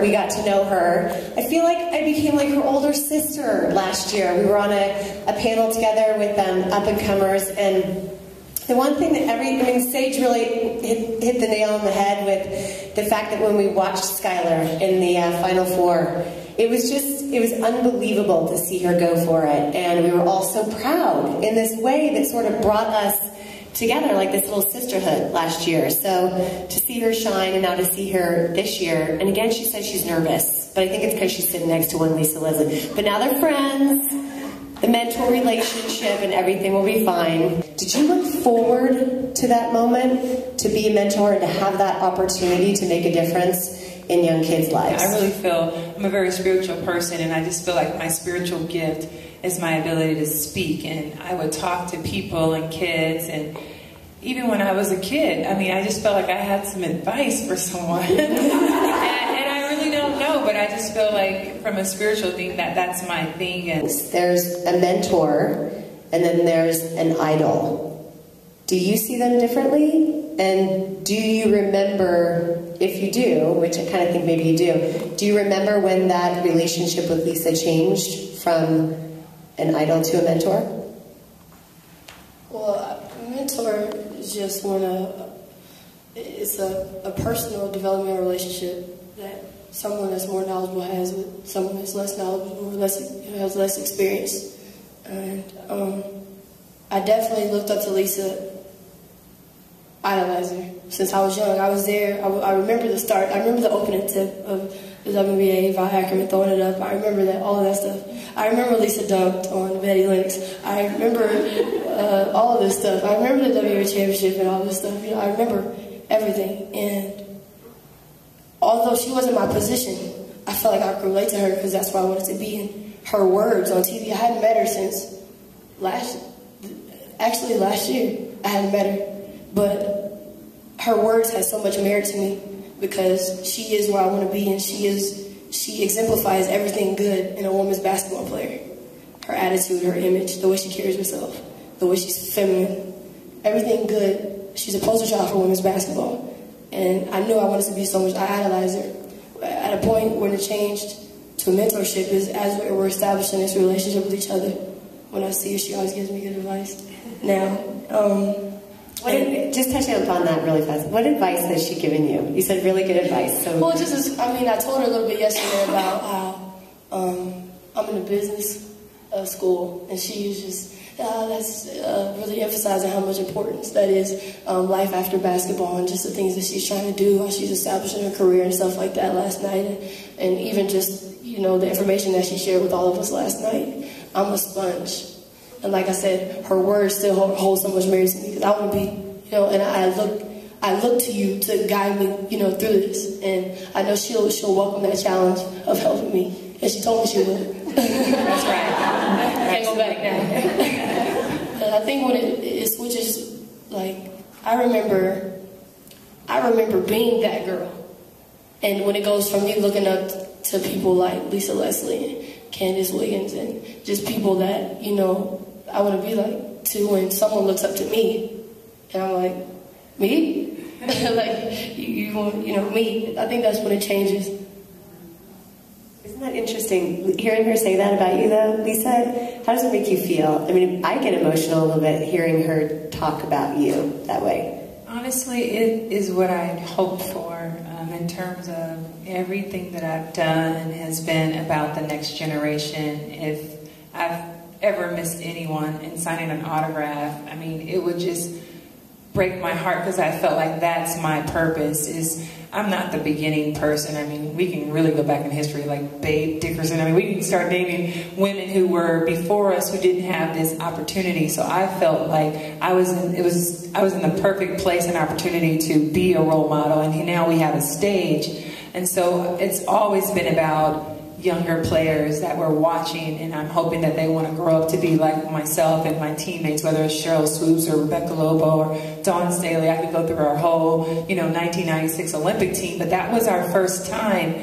We got to know her. I feel like I became like her older sister last year. We were on a panel together with up-and-comers, and the one thing that Sage really hit the nail on the head with the fact that when we watched Skylar in the Final Four, it was unbelievable to see her go for it, and we were all so proud in this way that sort of brought us together like this little sisterhood last year. So to see her shine and now to see her this year, and again she said she's nervous, but I think it's because she's sitting next to one Lisa Leslie. But now they're friends, the mentor relationship and everything will be fine. Did you look forward to that moment, to be a mentor and to have that opportunity to make a difference in young kids' lives? I really feel, I'm a very spiritual person, and I just feel like my spiritual gift is my ability to speak, and I would talk to people and kids, and even when I was a kid, I mean, I just felt like I had some advice for someone. and I really don't know, but I just feel like from a spiritual thing that's my thing. And there's a mentor, and then there's an idol. Do you see them differently? And do you remember, if you do, which I kind of think maybe you do you remember when that relationship with Lisa changed from an idol to a mentor? Well, a mentor is just it's a personal development relationship that someone that's more knowledgeable has with someone that's less knowledgeable, has less experience. And I definitely looked up to Lisa, idolized her since I was young. I was there. I remember the start. I remember the opening tip of the WNBA, Vi Ackerman throwing it up. I remember that, all of that stuff. I remember Lisa dunked on Betty Lennox. I remember all of this stuff. I remember the WNBA championship and all this stuff. You know, I remember everything. And although she wasn't my position, I felt like I could relate to her because that's where I wanted to be. And her words on TV, I hadn't met her since last year. I hadn't met her, but her words had so much merit to me because she is where I want to be, and she exemplifies everything good in a women's basketball player. Her attitude, her image, the way she carries herself, the way she's feminine, everything good. She's a poster child for women's basketball. And I knew I wanted to be so much. I idolized her. At a point when it changed to mentorship is as we're establishing this relationship with each other. When I see her, she always gives me good advice. Now, just touching upon that really fast, what advice has she given you? You said really good advice. So. Well, I told her a little bit yesterday about how I'm in a business school, and she was just that's really emphasizing how much importance that is, life after basketball, and just the things that she's trying to do, how she's establishing her career and stuff like that last night, and even just, you know, the information that she shared with all of us last night. I'm a sponge. And like I said, her words still hold so much merit to me because I want to be, you know, and I look to you to guide me, you know, through this. And I know she'll welcome that challenge of helping me. And she told me she would. That's right. Can't go back now. And I think when it switches, like, I remember being that girl. And when it goes from me looking up to people like Lisa Leslie and Candace Wiggins and just people that, you know, I want to be like, to when someone looks up to me, and I'm like, me? Like, you know, me. I think that's when it changes. Isn't that interesting, hearing her say that about you, though, Lisa? How does it make you feel? I mean, I get emotional a little bit hearing her talk about you that way. Honestly, it is what I'd hoped for in terms of everything that I've done has been about the next generation. If I've ever missed anyone in signing an autograph, I mean, it would just break my heart because I felt like that's my purpose. Is I'm not the beginning person. I mean, we can really go back in history, like Babe Dickerson. I mean, we can start naming women who were before us who didn't have this opportunity. So I felt like I was in the perfect place and opportunity to be a role model. And now we have a stage, and so it's always been about younger players that we're watching, and I'm hoping that they want to grow up to be like myself and my teammates, whether it's Cheryl Swoops or Rebecca Lobo or Dawn Staley. I could go through our whole, 1996 Olympic team, but that was our first time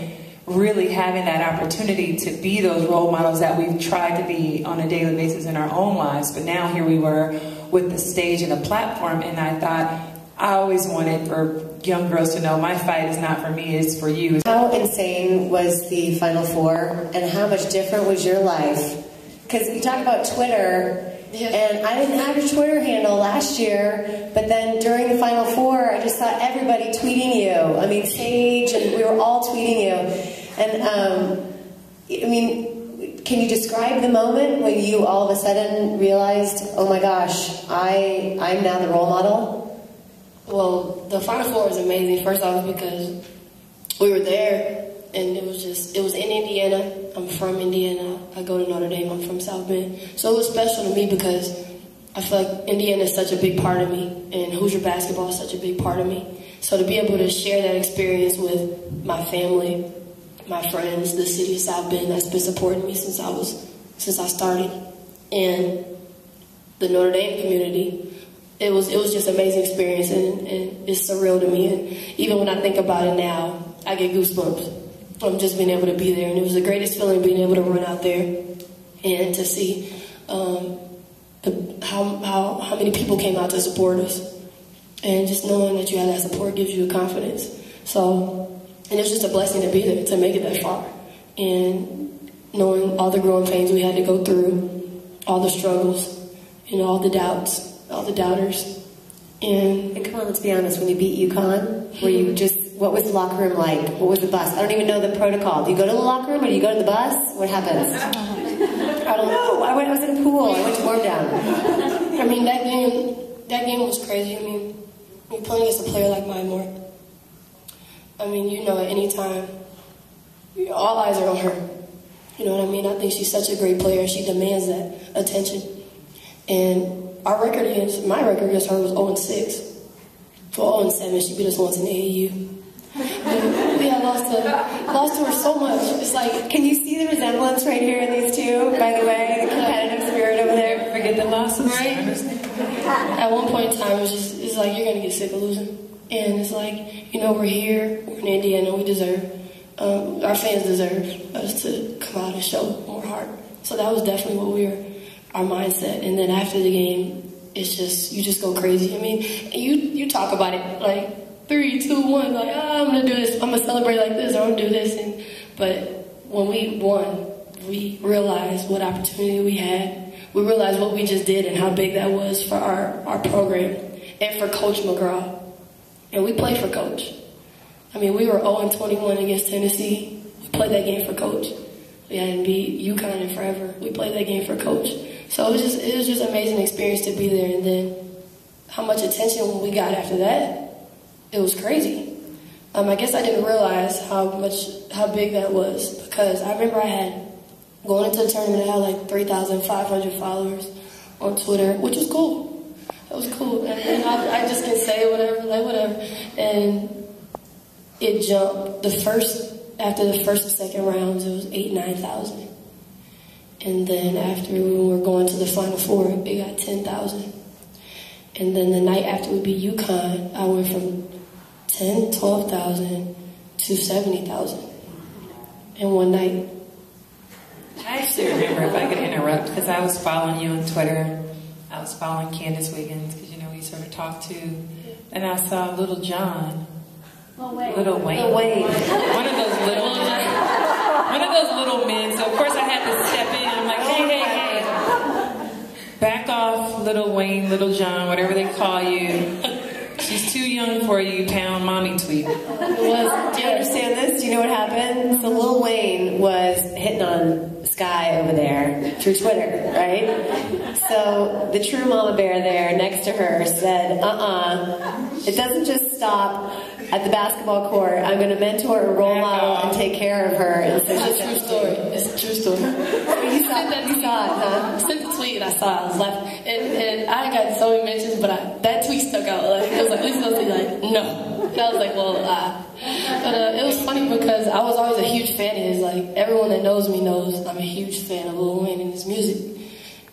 really having that opportunity to be those role models that we've tried to be on a daily basis in our own lives. But now here we were with the stage and the platform, and I thought I always wanted for young girls to know my fight is not for me, it's for you. How insane was the Final Four, and how much different was your life? Because you talk about Twitter, and I didn't have a Twitter handle last year, but then during the Final Four, I just saw everybody tweeting you. I mean, Sage, and we were all tweeting you. And, I mean, can you describe the moment when you all of a sudden realized, oh my gosh, I'm now the role model? Well, the Final Four was amazing, first off, because we were there, and it was in Indiana. I'm from Indiana. I go to Notre Dame. I'm from South Bend. So it was special to me because I feel like Indiana is such a big part of me, and Hoosier basketball is such a big part of me. So to be able to share that experience with my family, my friends, the city of South Bend that's been supporting me since I started, and the Notre Dame community, it was just an amazing experience, and it's surreal to me. And even when I think about it now, I get goosebumps from just being able to be there. And it was the greatest feeling being able to run out there and to see how many people came out to support us. And just knowing that you have that support gives you confidence. So, and it's just a blessing to be there, to make it that far. And knowing all the growing pains we had to go through, all the struggles, all the doubts, all the doubters. And come on, let's be honest, when you beat UConn, were you just, what was the locker room like? What was the bus? I don't even know the protocol. Do you go to the locker room or do you go to the bus? What happens? I don't know. I was in a pool. I went to warm down. I mean, that game was crazy. I mean, you're playing against a player like Mymore. I mean, at any time, all eyes are on her. You know what I mean? I think she's such a great player. She demands that attention. And my record against her was 0-6. Well, 0-7. She beat us once in the AAU. I lost to her so much. It's like, can you see the resemblance right here in these two? By the way, the competitive spirit over there. Forget the losses. Right? At one point in time, it's like you're gonna get sick of losing, and it's like, we're here, we're in Indiana, we deserve, our fans deserve us to come out and show more heart. So that was definitely our mindset. And then after the game, it's just, you just go crazy. I mean, you talk about it like 3, 2, 1, like, I'm gonna do this, I'm gonna celebrate like this, or I'm gonna do this. But when we won, we realized what opportunity we had. We realized what we just did and how big that was for our program and for Coach McGraw. And we played for Coach. I mean, we were 0-21 against Tennessee. We played that game for Coach. We hadn't beat UConn in forever. We played that game for Coach. So it was just an amazing experience to be there. And then how much attention we got after that, it was crazy. I guess I didn't realize how big that was, because I remember going into the tournament, I had like 3,500 followers on Twitter, which was cool. That was cool. And I just can say whatever. And it jumped. After the first and second rounds, it was 8,000, 9,000. And then after we were going to the Final Four, it got 10,000. And then the night after we beat UConn, I went from 10,000, 12,000 to 70,000 in one night. I actually remember, if I could interrupt, because I was following you on Twitter. I was following Candace Wiggins, because we sort of talked to, and I saw Little John. Little Wayne. One of those little men. So of course I had to step in. I'm like, hey. Back off, Little Wayne, Little John, whatever they call you. She's too young for you, pound mommy tweet. Do you understand this? Do you know what happened? So Lil Wayne was hitting on Sky over there through Twitter, right? So the true mama bear there next to her said, it doesn't just stop at the basketball court. I'm going to mentor a role model and take care of her. And so it's a true story. It's a true story. You saw it, huh? I sent the tweet and I saw it. I was laughing. And I got so many mentions, but that tweet stuck out. It was like, Lisa was like, no. And I was like, well, But it was funny because I was always a huge fan of his. Like, everyone that knows me knows I'm a huge fan of Lil Wayne and his music.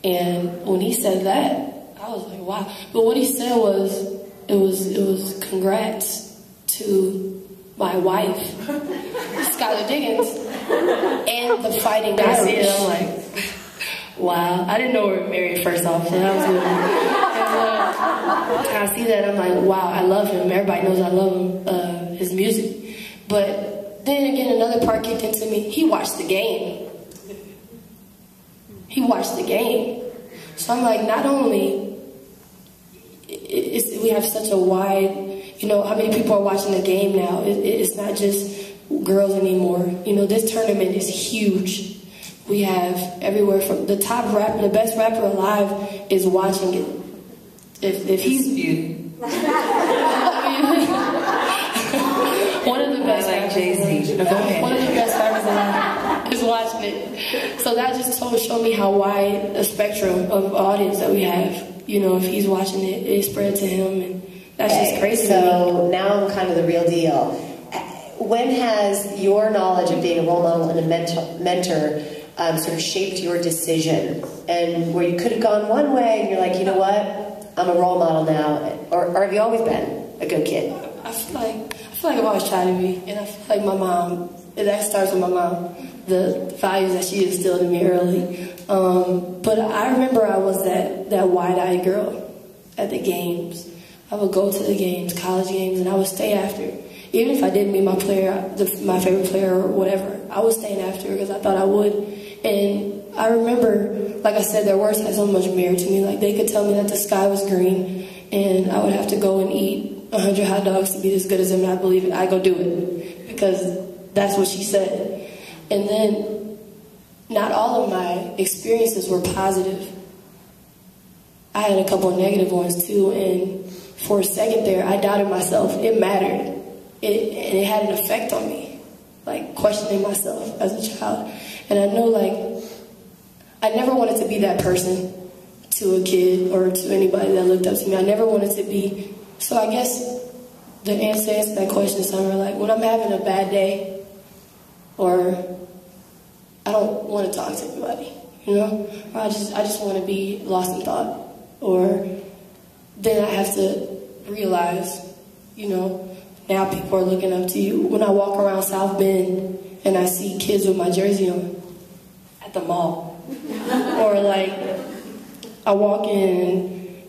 And when he said that, I was like, wow. But what he said was, it was congrats to my wife, Skylar Diggins, and the Fighting Irish. I'm like, wow. I didn't know we were married first off, so that was good. I see that, I'm like, wow, I love him. Everybody knows I love him, his music. But then again, another part kicked into me. He watched the game. He watched the game. So I'm like, not only we have such a wide, you know, how many people are watching the game now? It's not just girls anymore. You know, this tournament is huge. We have everywhere from the top rapper, the best rapper alive is watching it. If he's one of the best rappers, one of the best rappers alive is watching it. So that just showed me how wide a spectrum of audience that we have. You know, if he's watching it, it spread to him, and that's just crazy. So now I'm kind of the real deal. When has your knowledge of being a role model and a mentor sort of shaped your decision, and where you could have gone one way and you're like, you know what, I'm a role model now, or have you always been a good kid? I feel like I've always tried to be, and I feel like my mom, that starts with my mom, the values that she instilled in me early. But I remember I was that wide-eyed girl at the games. I would go to the games, college games, and I would stay after. Even if I didn't meet my my favorite player or whatever, I was staying after because I thought I would. And I remember, like I said, their words had so much merit to me. Like, they could tell me that the sky was green, and I would have to go and eat 100 hot dogs to be as good as them, and I believe it. I go do it because that's what she said. And then, not all of my experiences were positive. I had a couple of negative ones too, and for a second there, I doubted myself. It mattered. And it had an effect on me, like questioning myself as a child. And I know, like, I never wanted to be that person to a kid or to anybody that looked up to me. I never wanted to be. So I guess the answer to that question is somewhere like, when I'm having a bad day, or I don't want to talk to anybody, you know, or I just want to be lost in thought, or then I have to realize, you know, now people are looking up to you. When I walk around South Bend and I see kids with my jersey on at the mall, or like I walk in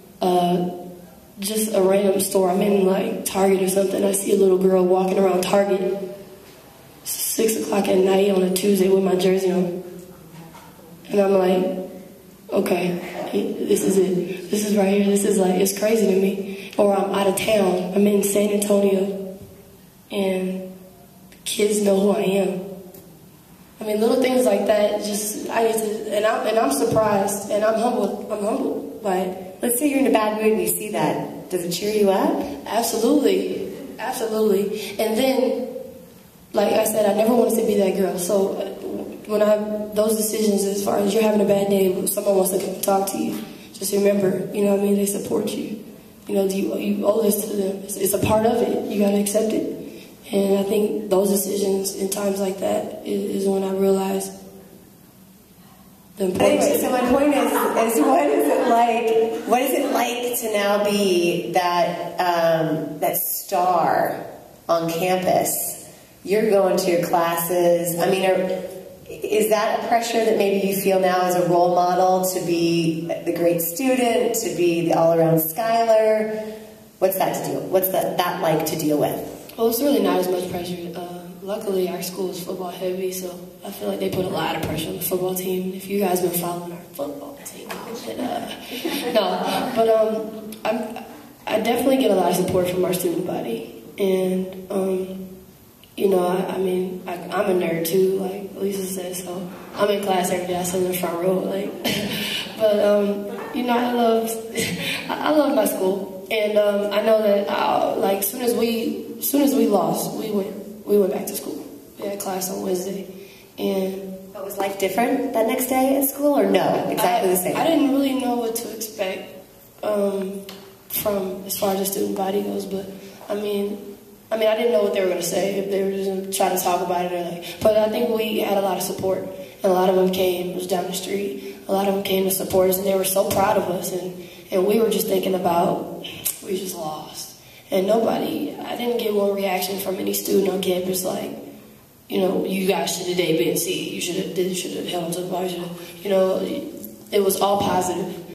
just a random store, I'm in like Target or something, I see a little girl walking around Target 6 o'clock at night on a Tuesday with my jersey on, and I'm like, okay, this is it. This is right here. This is like, it's crazy to me. Or I'm out of town. I'm in San Antonio, and kids know who I am. I mean, little things like that. Just I need to, and I'm surprised, and I'm humbled by it. Let's say you're in a bad mood and you see that. Does it cheer you up? Absolutely, absolutely. And then, like I said, I never wanted to be that girl. So when those decisions, as far as you're having a bad day, someone wants to come talk to you, just remember, you know what I mean, they support you. You know, you owe this to them. It's a part of it. You got to accept it. And I think those decisions in times like that is when I realized the importance. Anyway, so my point is what is it like to now be that star on campus? You're going to your classes. I mean, is that a pressure that maybe you feel now as a role model to be the great student, to be the all-around scholar? What's that like to deal with? Well, it's really not as much pressure. Luckily, our school is football heavy, so I feel like they put a lot of pressure on the football team. If you guys been following our football team, I definitely get a lot of support from our student body, and you know, I'm a nerd too, like Lisa said, so I'm in class every day. I sit in the front row, like, but you know, I love my school, and I know that like soon as we lost, we went back to school. We had class on Wednesday, and but was life different that next day at school, or no, exactly the same? I didn't really know what to expect from as far as the student body goes, but I mean, I didn't know what they were going to say, if they were just going to try to talk about it or like. But I think we had a lot of support, and a lot of them came. It was down the street. A lot of them came to support us, and they were so proud of us. And we were just thinking about, we just lost. And I didn't get one reaction from any student on campus like, you know, you guys should have been C. You should have held on to the ball. You know, it was all positive.